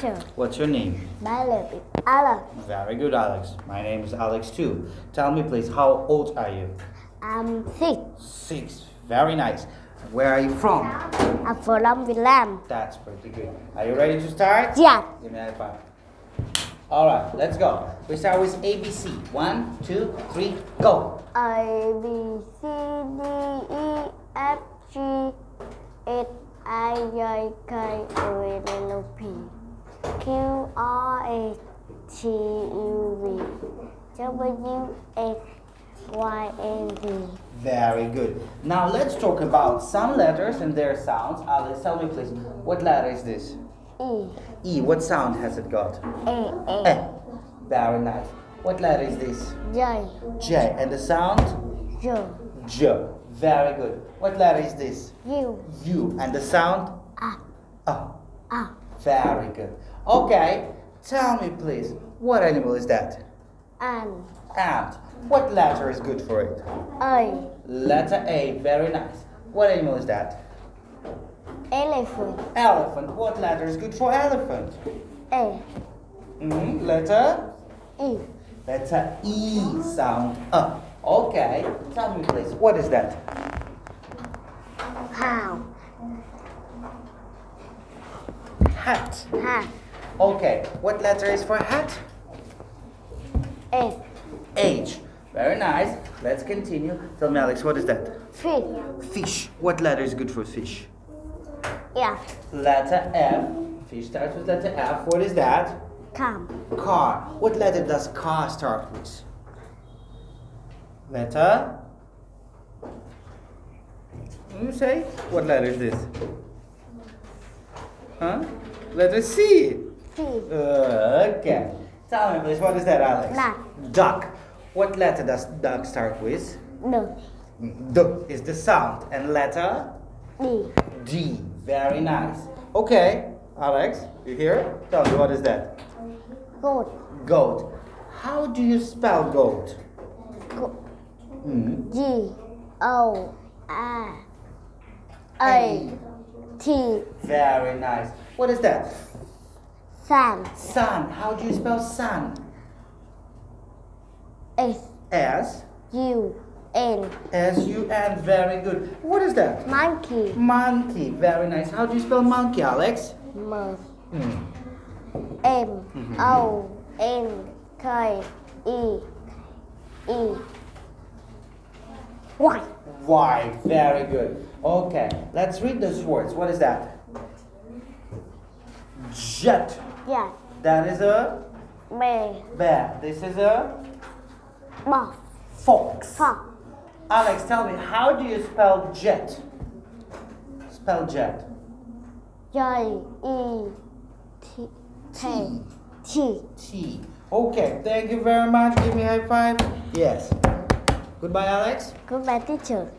teacher. What's your name? My name is Alex. Very good, Alex. My name is Alex too. Tell me please, how old are you? I'm 6. 6. Very nice. Where are you from? I'm from Vietnam. That's pretty good. Are you ready to start? Yeah. Give me a high five. Alright, let's go. We start with ABC. 1, 2, 3, go. A, B, C, D, E, F, G, H, I, J, K, L, M, N, O, P, Q, R, S, T, U, V, W, X, Y, and Z. Very good. Now let's talk about some letters and their sounds. Alex, tell me please, what letter is this? E, E. What sound has it got? A, Eh. Very nice. What letter is this? J, J. And the sound? J, J. Very good. What letter is this? U, U. And the sound? A, A. Very good. Okay, tell me please, what animal is that? N, Ant. What letter is good for it? A, Letter A. Very nice. What animal is that? elephant, Elephant. What letter is good for elephant? A, Letter? E, Letter E. Sound. Okay, tell me please, what is that? how, Hat. hat, Okay, what letter is for hat? F, H. Very nice. Let's continue. Tell me, Alex, what is that? fish, Fish. What letter is good for fish? F, Letter F. Fish starts with letter F. What is that? come, Car. What letter does car start with? Letter? You say? What letter is this? Huh? Letter C. C, Okay. Tell me please, what is that, Alex? Duck. Duck. What letter does duck start with? D, D is the sound. And letter? D, D. Very nice. Okay, Alex, you here? Tell me, what is that? goat, Goat. How do you spell goat? G, O, R, A, T, Very nice. What is that? sun, Sun. How do you spell sun? S, S. U, N, S-U-N. Very good. What is that? monkey, Monkey. Very nice. How do you spell monkey, Alex? M, M, O, N, K, E, E, Y, Y. Very good. Okay, let's read those words. What is that? Jet. yeah, That is a bear, bear. This is a box, fox. fox, Alex, tell me, how do you spell jet? Spell jet. J, E, T, T, T. T. Okay, thank you very much. Give me a high five. Yes. Goodbye, Alex. Goodbye, teacher.